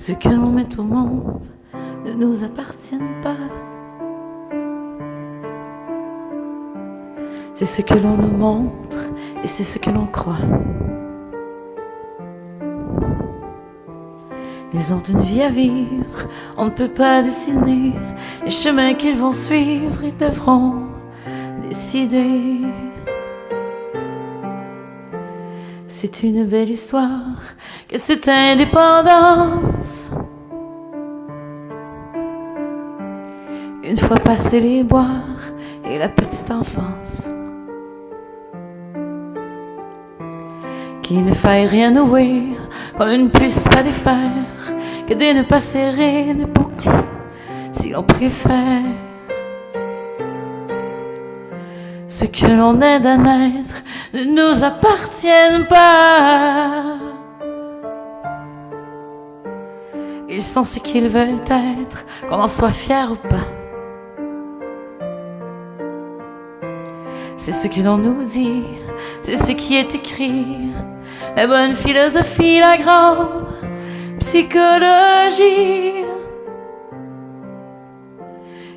Ce que l'on met au monde ne nous appartiennent pas. C'est ce que l'on nous montre et c'est ce que l'on croit. Ils ont une vie à vivre, on ne peut pas dessiner les chemins qu'ils vont suivre, ils devront décider. C'est une belle histoire que cette indépendance. Une fois passé les boires et la petite enfance, qu'il ne faille rien nouer, qu'on ne puisse pas défaire, que de ne pas serrer de boucles si l'on préfère. Ce que l'on aide à naître ne nous appartiennent pas. Ils sont ce qu'ils veulent être, qu'on en soit fier ou pas. C'est ce que l'on nous dit, c'est ce qui est écrit, la bonne philosophie, la grande psychologie.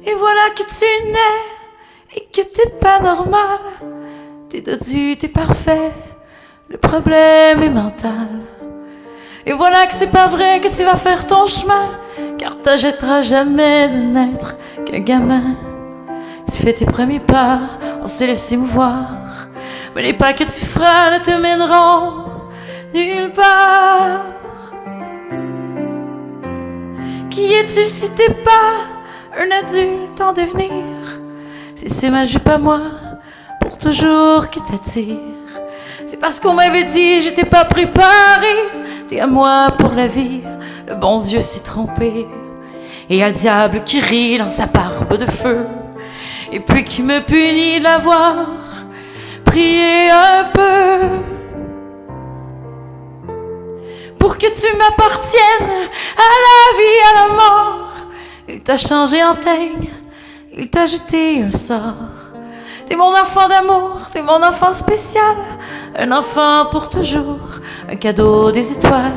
Et voilà que tu nais et que t'es pas normal, t'es dodu, t'es parfait, le problème est mental. Et voilà que c'est pas vrai que tu vas faire ton chemin, car t'achèteras jamais de n'être qu'un gamin. Tu fais tes premiers pas, on se laisse émouvoir, mais les pas que tu feras ne te mèneront nulle part. Qui es-tu si t'es pas un adulte en devenir? Si c'est ma jupe à moi, pour toujours qui t'attire, c'est parce qu'on m'avait dit j'étais pas préparée. T'es à moi pour la vie, le bon Dieu s'est trompé. Et y'a le diable qui rit dans sa barbe de feu, et puis qui me punit de l'avoir prié un peu. Pour que tu m'appartiennes à la vie, à la mort, il t'a changé en teigne, il t'a jeté un sort. T'es mon enfant d'amour, t'es mon enfant spécial, un enfant pour toujours, un cadeau des étoiles,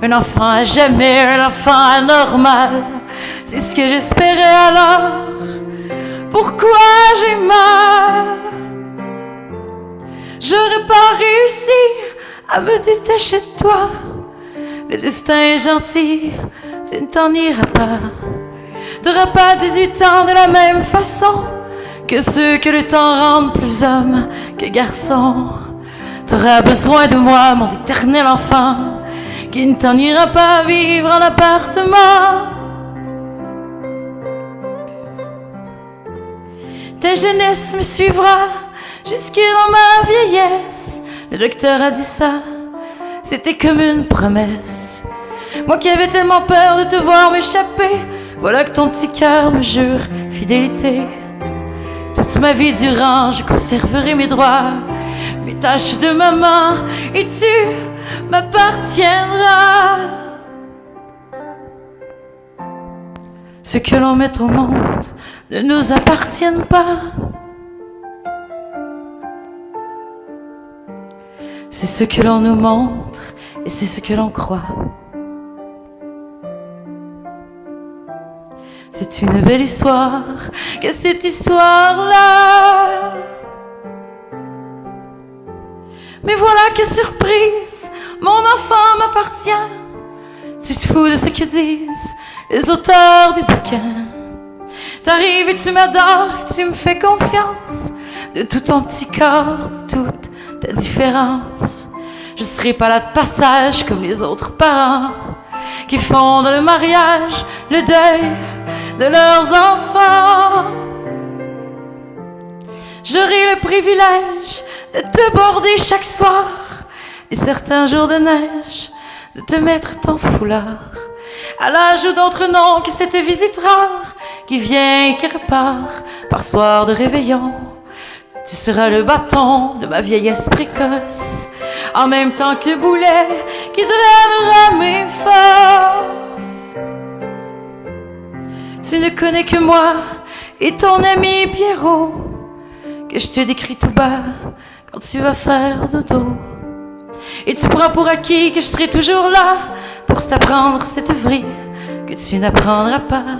un enfant à jamais, un enfant anormal. C'est ce que j'espérais alors. Pourquoi j'ai mal? J'aurais pas réussi à me détacher de toi. Le destin est gentil, tu ne t'en iras pas. T'auras pas 18 ans de la même façon que ceux que le temps rend plus hommes que garçons. T'auras besoin de moi, mon éternel enfant, qui ne t'en ira pas vivre en appartement. Ta jeunesse me suivra jusque dans ma vieillesse. Le docteur a dit ça, c'était comme une promesse. Moi qui avais tellement peur de te voir m'échapper, voilà que ton petit cœur me jure fidélité. Toute ma vie durant, je conserverai mes droits, mes tâches de maman, et tu m'appartiendras. Ce que l'on met au monde ne nous appartiennent pas. C'est ce que l'on nous montre et c'est ce que l'on croit. C'est une belle histoire que cette histoire-là. Mais voilà que surprise, mon enfant m'appartient. Tu te fous de ce que disent les auteurs des bouquins. T'arrives et tu m'adores, tu me fais confiance. De tout ton petit corps, de toute ta différence. Je serai pas là de passage comme les autres parents qui font dans le mariage le deuil de leurs enfants. J'aurai le privilège de te border chaque soir et certains jours de neige de te mettre ton foulard. À l'âge où d'autres noms que cette visite rare qui vient et qui repart par soir de réveillon. Tu seras le bâton de ma vieillesse précoce, en même temps que boulet qui drainera mes forces. Tu ne connais que moi et ton ami Pierrot, que je te décris tout bas quand tu vas faire dodo. Et tu prends pour acquis que je serai toujours là pour t'apprendre cette vraie que tu n'apprendras pas.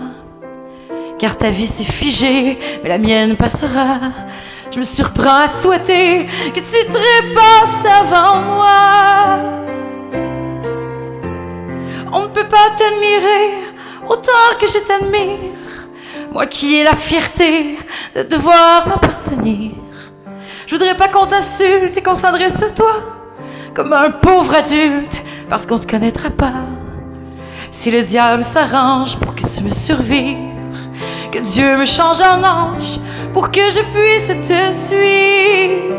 Car ta vie s'est figée, mais la mienne passera. Je me surprends à souhaiter que tu trépasses avant moi. On ne peut pas t'admirer autant que je t'admire, moi qui ai la fierté de devoir m'appartenir. Je voudrais pas qu'on t'insulte et qu'on s'adresse à toi comme un pauvre adulte, parce qu'on te connaîtra pas. Si le diable s'arrange pour que tu me survives, que Dieu me change en ange pour que je puisse te suivre.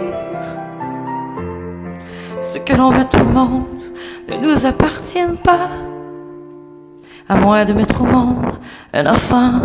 Ce que l'on met au monde ne nous appartient pas, à moins de mettre au monde un enfant